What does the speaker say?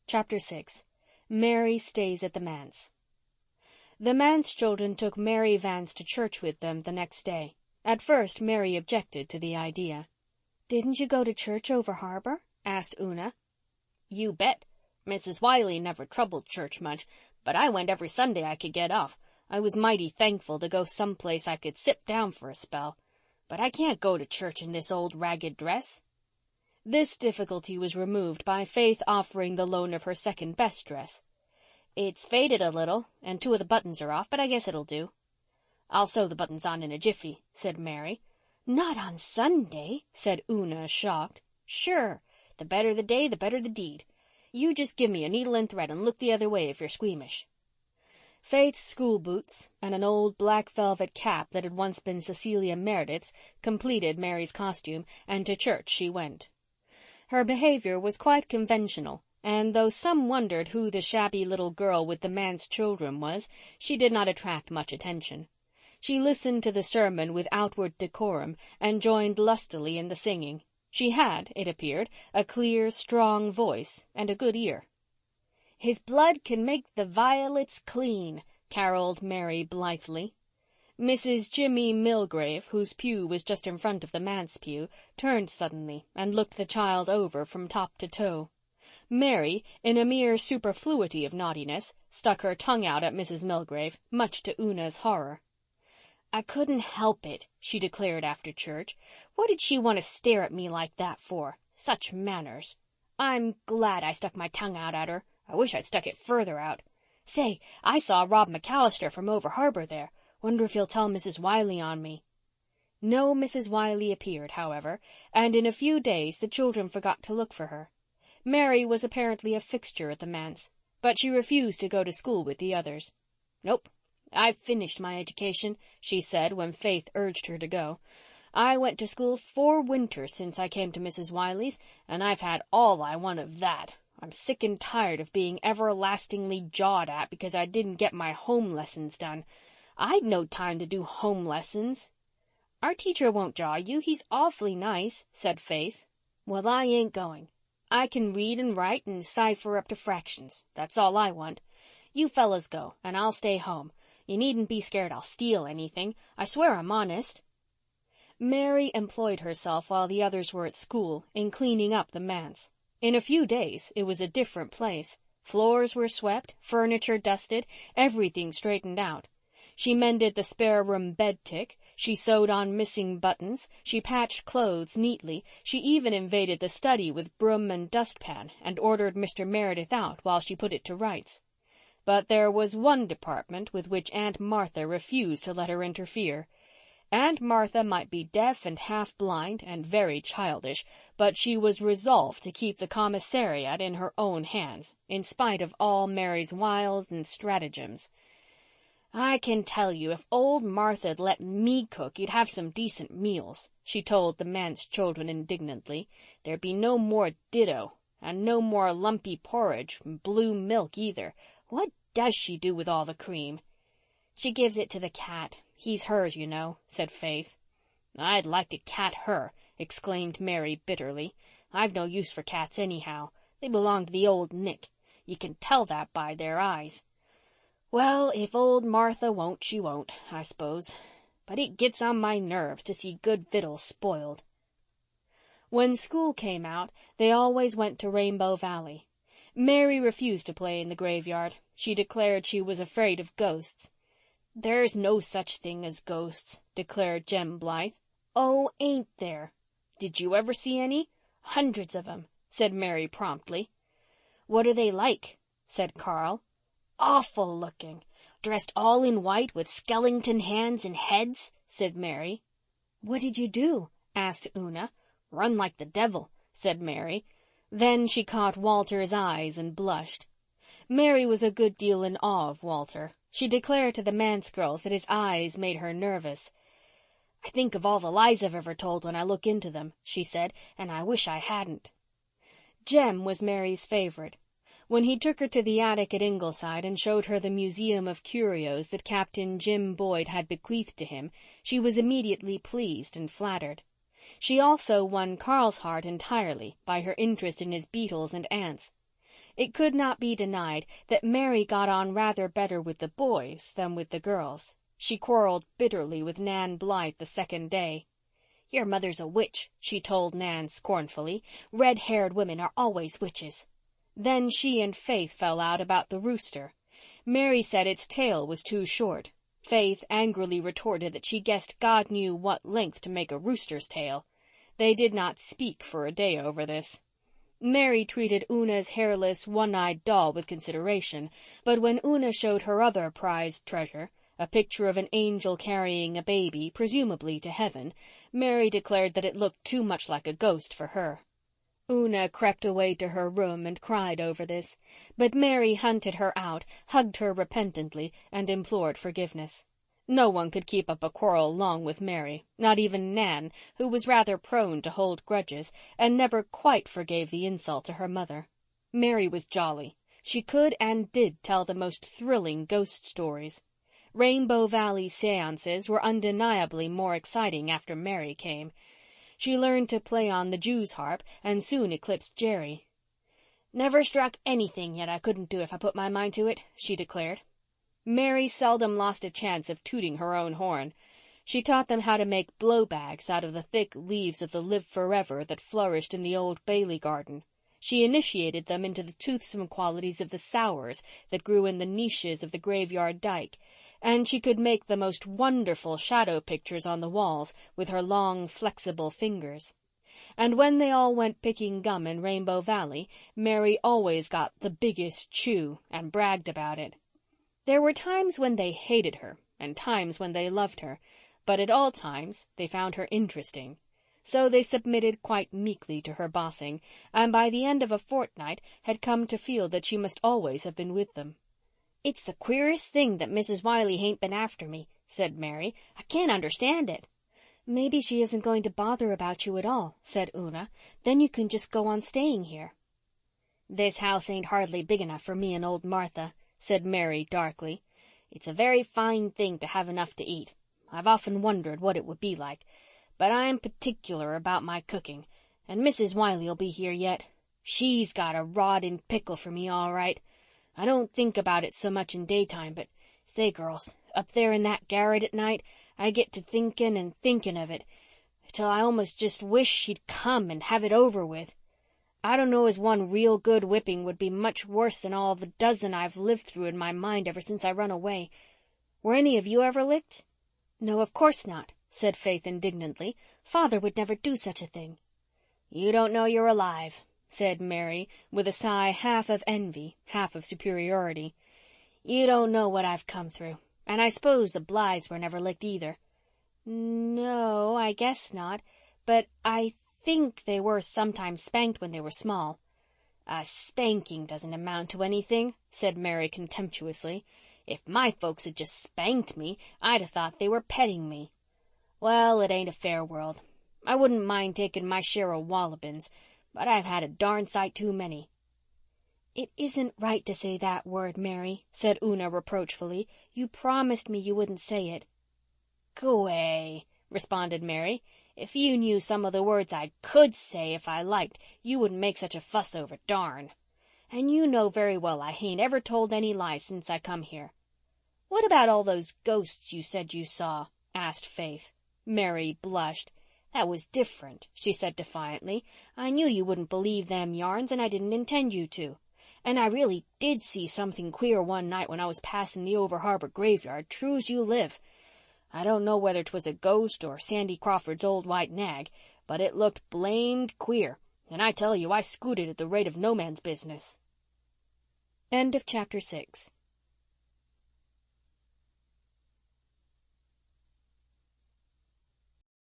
Chapter 6. Mary Stays at the Manse. The manse children took Mary Vance to church with them the next day. At first Mary objected to the idea. "Didn't you go to church over harbor?" asked Una. "You bet. Mrs. Wiley never troubled church much, but I went every Sunday I could get off. I was mighty thankful to go someplace I could sit down for a spell. But I can't go to church in this old ragged dress." This difficulty was removed by Faith offering the loan of her second-best dress. "It's faded a little, and 2 of the buttons are off, but I guess it'll do." "I'll sew the buttons on in a jiffy," said Mary. "Not on Sunday," said Una, shocked. "Sure. The better the day, the better the deed. You just give me a needle and thread and look the other way if you're squeamish." Faith's school boots and an old black velvet cap that had once been Cecilia Meredith's completed Mary's costume, and to church she went. Her behavior was quite conventional, and though some wondered who the shabby little girl with the manse children was, she did not attract much attention. She listened to the sermon with outward decorum and joined lustily in the singing. She had, it appeared, a clear, strong voice and a good ear. "His blood can make the violets clean," caroled Mary blithely. Mrs. Jimmy Milgrave, whose pew was just in front of the manse pew, turned suddenly and looked the child over from top to toe. Mary, in a mere superfluity of naughtiness, stuck her tongue out at Mrs. Milgrave, much to Una's horror. "I couldn't help it," she declared after church. "What did she want to stare at me like that for? Such manners. I'm glad I stuck my tongue out at her. I wish I'd stuck it further out. Say, I saw Rob McAllister from over harbor there. Wonder if he'll tell Mrs. Wiley on me." No Mrs. Wiley appeared, however, and in a few days the children forgot to look for her. Mary was apparently a fixture at the manse, but she refused to go to school with the others. "Nope, I've finished my education," she said when Faith urged her to go. "I went to school 4 winters since I came to Mrs. Wiley's, and I've had all I want of that. I'm sick and tired of being everlastingly jawed at because I didn't get my home lessons done. I'd no time to do home lessons." "Our teacher won't jaw you. He's awfully nice," said Faith. "Well, I ain't going. I can read and write and cipher up to fractions. That's all I want. You fellas go, and I'll stay home. You needn't be scared I'll steal anything. I swear I'm honest." Mary employed herself while the others were at school in cleaning up the manse. In a few days it was a different place. Floors were swept, furniture dusted, everything straightened out. She mended the spare room bed tick, she sewed on missing buttons, she patched clothes neatly, she even invaded the study with broom and dustpan and ordered Mr. Meredith out while she put it to rights. But there was one department with which Aunt Martha refused to let her interfere. Aunt Martha might be deaf and half-blind and very childish, but she was resolved to keep the commissariat in her own hands, in spite of all Mary's wiles and stratagems. "I can tell you, if old Martha'd let me cook, you'd have some decent meals," she told the manse children indignantly. "There'd be no more ditto, and no more lumpy porridge, and blue milk either. What does she do with all the cream?" "She gives it to the cat. He's hers, you know," said Faith. "I'd like to cat her," exclaimed Mary bitterly. "I've no use for cats anyhow. They belong to the old Nick. You can tell that by their eyes. Well, if old Martha won't, she won't, I s'pose. But it gets on my nerves to see good victuals spoiled." When school came out, they always went to Rainbow Valley. Mary refused to play in the graveyard. She declared she was afraid of ghosts. "There's no such thing as ghosts," declared Jem Blythe. "Oh, ain't there?" "Did you ever see any?" "Hundreds of 'em," said Mary promptly. "What are they like?" said Carl. "Awful looking. Dressed all in white with skeleton hands and heads," said Mary. "What did you do?" asked Una. "Run like the devil," said Mary. Then she caught Walter's eyes and blushed. Mary was a good deal in awe of Walter. She declared to the manse girls that his eyes made her nervous. "I think of all the lies I've ever told when I look into them," she said, "and I wish I hadn't." Jem was Mary's favorite. When he took her to the attic at Ingleside and showed her the museum of curios that Captain Jim Boyd had bequeathed to him, she was immediately pleased and flattered. She also won Carl's heart entirely by her interest in his beetles and ants. It could not be denied that Mary got on rather better with the boys than with the girls. She quarreled bitterly with Nan Blythe the second day. "Your mother's a witch," she told Nan scornfully. "Red-haired women are always witches." Then she and Faith fell out about the rooster. Mary said its tail was too short. Faith angrily retorted that she guessed God knew what length to make a rooster's tail. They did not speak for a day over this. Mary treated Una's hairless, one-eyed doll with consideration, but when Una showed her other prized treasure, a picture of an angel carrying a baby, presumably to heaven, Mary declared that it looked too much like a ghost for her. Una crept away to her room and cried over this, but Mary hunted her out, hugged her repentantly, and implored forgiveness. No one could keep up a quarrel long with Mary, not even Nan, who was rather prone to hold grudges, and never quite forgave the insult to her mother. Mary was jolly. She could and did tell the most thrilling ghost stories. Rainbow Valley seances were undeniably more exciting after Mary came. She learned to play on the Jew's harp and soon eclipsed Jerry. "Never struck anything yet I couldn't do if I put my mind to it," she declared. Mary seldom lost a chance of tooting her own horn. She taught them how to make blow bags out of the thick leaves of the live forever that flourished in the old Bailey garden. She initiated them into the toothsome qualities of the sours that grew in the niches of the graveyard dyke, and she could make the most wonderful shadow pictures on the walls with her long, flexible fingers. And when they all went picking gum in Rainbow Valley, Mary always got the biggest chew and bragged about it. There were times when they hated her and times when they loved her, but at all times they found her interesting. So they submitted quite meekly to her bossing, and by the end of a fortnight had come to feel that she must always have been with them. "It's the queerest thing that Mrs. Wiley hain't been after me," said Mary. "I can't understand it." "Maybe she isn't going to bother about you at all," said Una. "Then you can just go on staying here." "This house ain't hardly big enough for me and old Martha," said Mary darkly. "It's a very fine thing to have enough to eat. I've often wondered what it would be like. But I'm particular about my cooking, and Mrs. Wiley'll be here yet. She's got a rod in pickle for me, all right. I don't think about it so much in daytime, but say, girls, up there in that garret at night, I get to thinking and thinking of it, till I almost just wish she'd come and have it over with. I don't know as one real good whipping would be much worse than all the dozen I've lived through in my mind ever since I run away. Were any of you ever licked?" "No, of course not," said Faith indignantly. "Father would never do such a thing." "You don't know you're alive," said Mary, with a sigh half of envy, half of superiority. "You don't know what I've come through. And I suppose the Blythes were never licked either." "No, I guess not. But I think they were sometimes spanked when they were small." "A spanking doesn't amount to anything," said Mary contemptuously. "If my folks had just spanked me, I'd have thought they were petting me. Well, it ain't a fair world. I wouldn't mind taking my share of wallopings, but I've had a darn sight too many." "It isn't right to say that word, Mary," said Una reproachfully. "You promised me you wouldn't say it." "Go away," responded Mary. "If you knew some of the words I could say if I liked, you wouldn't make such a fuss over darn. And you know very well I hain't ever told any lies since I come here." "What about all those ghosts you said you saw?" asked Faith. Mary blushed. "That was different," she said defiantly. "I knew you wouldn't believe them yarns, and I didn't intend you to. And I really did see something queer one night when I was passing the over-harbor graveyard, true's you live. I don't know whether 'twas a ghost or Sandy Crawford's old white nag, but it looked blamed queer, and I tell you I scooted at the rate of no man's business." End of chapter 6.